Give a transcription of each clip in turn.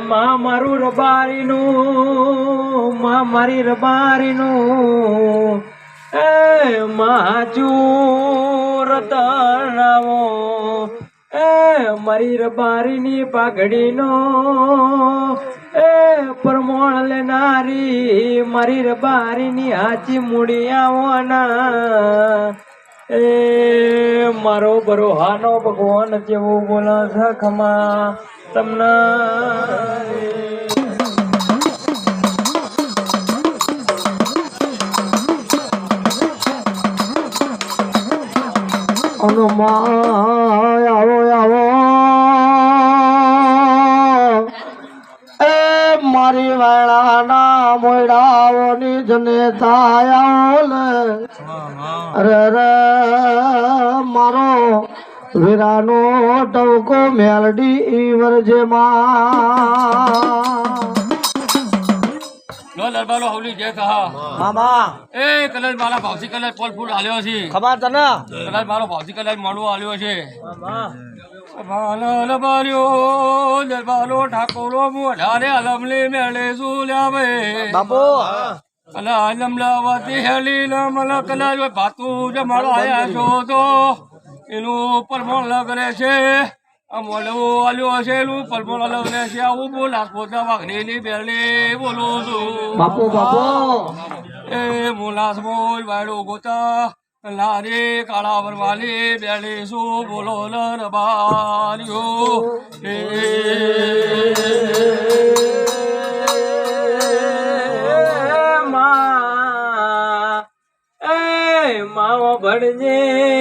મારું રબારીનું મારી રબારીનું માચુર તણાવો મારી રબારીની પાઘડીનો પરમોણ લેનારી મારી રબારીની હાચી મૂડિયાઓના મારો બરોહાનો ભગવાન જેવું બોલો છે ખમા તમને આવો આવો મારી વાળાના મોયડાઓની જને થાયા અરે રે મારો વીરાનો ટવકો મેલડી વરજે દરબારો હવલી જે કહા મામા એ કલર મારા ભાવસી કલર ફળ ફૂલ આલ્યો છે ખબર તને કલર મારો ભાવસી કલર મળવો આલ્યો છે મામા દરબારો ઠાકોરો મોઢારે અલમલી મેળે સુલ્યા ભાઈ બાપુ અને અલમલાવતી હેલી મલ કલર ભાતું જમાડો આયા છો તો એનું પરમોણ લગરે છે મોડવું આલ્યો છે એનું પરમોણ લગરે છે આવું બોલાસ પોતા વાઘની બેલી બોલું છું બાપુ બાપુ એ મોલાસ બોલ વાયડો ગોતા લારી કાળા વરવાલી બેલી શું બોલો લરબારીઓ માવો ભણજે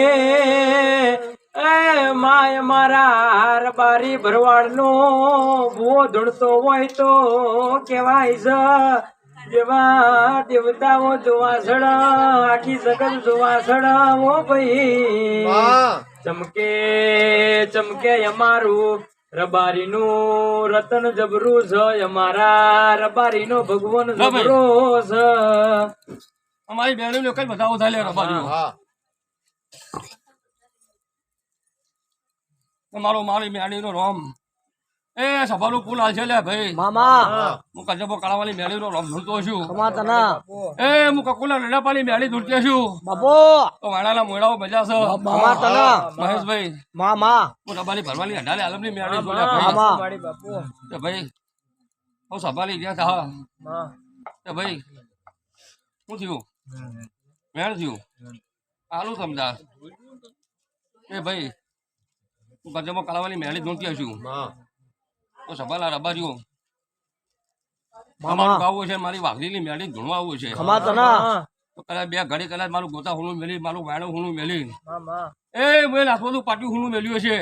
માય મારા રબારી ભરવાડનો ભૂવો ધૂણતો હોય તો કેવાય છે જેવા દેવતાઓ જોવાસણ આખી જગત જોવાસણ ઓ ભાઈ ચમકે ચમકે અમારું રબારીનું રતન જબરું છે અમારા રબારીનો ભગવાન જબરો છે અમારી બેડી કઈ બતાવો થાય રબારીઓ તમારો મારી મેળીનો રોમ એ સભાનું પુલ હાલ છે લે ભાઈ મામા હું કજબો કાળાવાળી મેળીનો રોમ ધૂળતો છું તના એ હું કકુલા રડાપાની મેળી ધૂળતે છું બાપુ તો વાણાના મોયડાઓ બજા છે તના મહેશભાઈ મામા હું રબારી ભરવાની અઢાલે આલમની મેળી જોડ્યા ભાઈ બાપુ કે ભાઈ હું સભાની ગયા હતા કે ભાઈ શું થયું મેળ થયું આલું સમજા એ ભાઈ હું કજબો કાળાવાળી મેળી ધૂળતી છું તો સભાલા રબારીઓ મારું ગાવું છે મારી વાઘરીની મેળી ધૂણવા આવું છે તો કદાચ બે ઘડી કદાચ મારું ગોતા હુનું મેલી મારું વાયણું હુનું મેલી એ મેં નાખવાનું પાટિયું હુનું મેલ્યું છે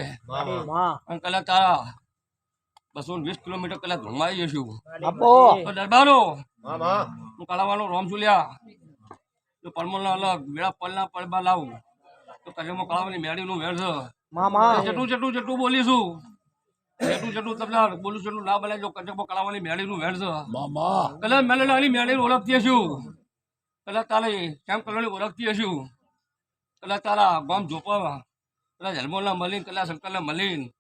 અને કદાચ તારા 220 કિલોમીટર કદાચ ધૂણવા આવી જશું તો દરબારો હું કાળાવાનો રોમ છુલ્યા તો પરમલના અલગ વેળા પલના પડબા લાવું તો કજમો કાળાવાની મેળીનું વેળ છે જેટલું બોલીશું જેટલું તમને બોલું છું ના બોલે જો કચકબો કળાવાની મેળીનું વેણ છે કદાચ મેળીની મેળીને ઓળખતી હશું કદાચ તારે કેમ કલરની ઓળખતી હશું કદાચ તારા ગામ જોપા કદાચ હલમોલના મલીન કદાચ શંકરના મલીન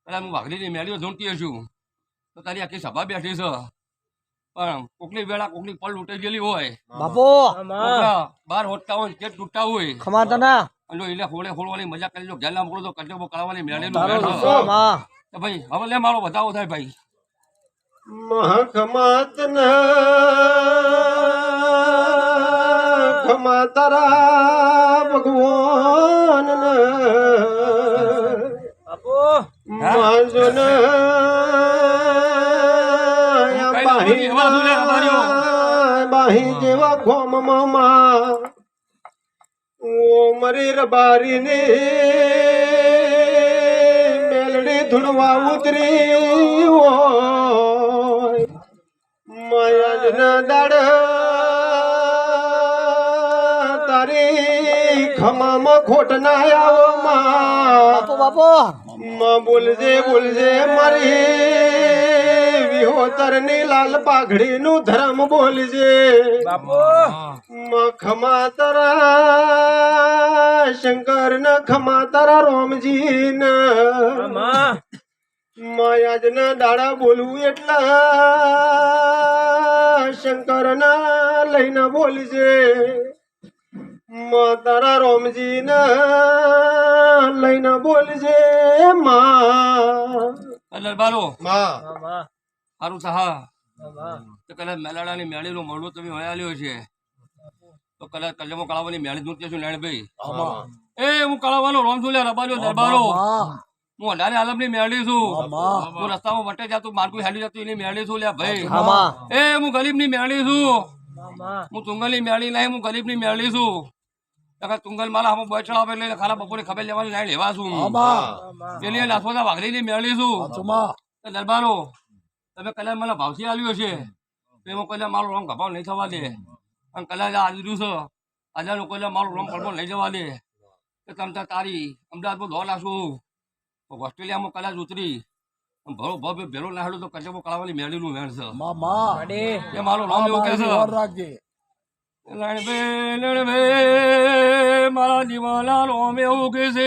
કદાચ હું વાઘરીની મેળીઓ ઝૂંટતી હશું તો તારી આખી સભા બેઠી છે પણ કોકની વેળા કોકની પલ લૂંટાઈ ગયેલી હોય બાપુ બાર હોટતા હોય કે તૂટતા હોય ખમા તના અને એટલે ખોળે ખોળવાની મજા કરી લો ઘેર ના મોકલો તો કચકબો કળાવાની મેળીનું વેણ છે ભાઈ હવે લે મારો બતાવો થાય ભાઈ ખમા તારા ભગવાન બાહી જેવા ખોમ મામા ઓ મરી રબારી ને ધૂણવા ઉતરી હોય માયા દાડ તારી ખમામાં ખોટ ના આવો બાપો માં બોલજે મારી વિહોતર ની લાલ પાઘડી નું ધર્મ બોલજે બાપો માં ખમા તારા શંકર ન ખમા તારા રોમજી ન માયાજના દાડા બોલવું એટલા શંકરના લઈને બોલજે માં તારા રોમજીના લઈને બોલજે માં દરબારો માં સારું થા તો કદાચ મેલાડાની મેળીનું મોડું તમે વળ્યા લ્યો છે તો કદાચ કલમો કળાવાની મેળી દૂધ છું નાણભાઈ એ હું કળાવાનો રોમ છું લે રબાજો દરબારો હું અઢારે આલમની મેળી છું હું રસ્તામાં વટે જાતું માર્ગું હેડી જતું એની મેળી છું લે ભાઈ એ હું ગરીબની મેળી છું હું તુંગલની મેળી નહીં હું ગરીબની મેળી છું તુંગલ મારા હમ બોય ચડાવે એટલે ખાલા બપોરે ખબર લેવાની લાઈ લેવા છું પેલી નાથોદા વાઘરીની મેળી છું દરબારો તમે કદાચ મને ભાવથી આવ્યો છે એમાં કદાચ મારો રોમ ગભાવ નહીં થવા દે અને કદાચ આ દીધું છે આજે લોકો મારો રોમ પડવો નહીં જવા દે કે તમે તારી અમદાવાદમાં દોડ નાખશું ઓસ્ટ્રેલિયામાં કદાચ ઉતરી ભરો ભવ્ય ભેરો ના હેડું તો કચેબો કળાવાની મેળીનું વેણ છે એ મારો રોમ એવું કે છે મારા દીવાના રોમ એવું કે છે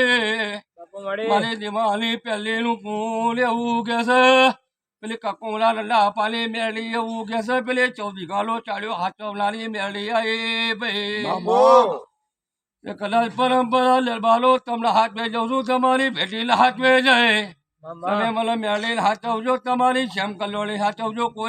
મારી દીવાની પહેલીનું ફૂલ એવું કે છે પેલી કકોલા લંડા પાલી મેળી એવું કે છે પેલી 14 ગાલો ચાલ્યો હાચવનારી મેળી આઈ ભાઈ કદાચ પરંપરા દરબારો તમને હાથ બે જાઉં છું તમારી ભેટી હાથ બે જાય તમે મને મેળીને હાચવજો તમારી શ્યામ કલોણી હાચવજો કોઈ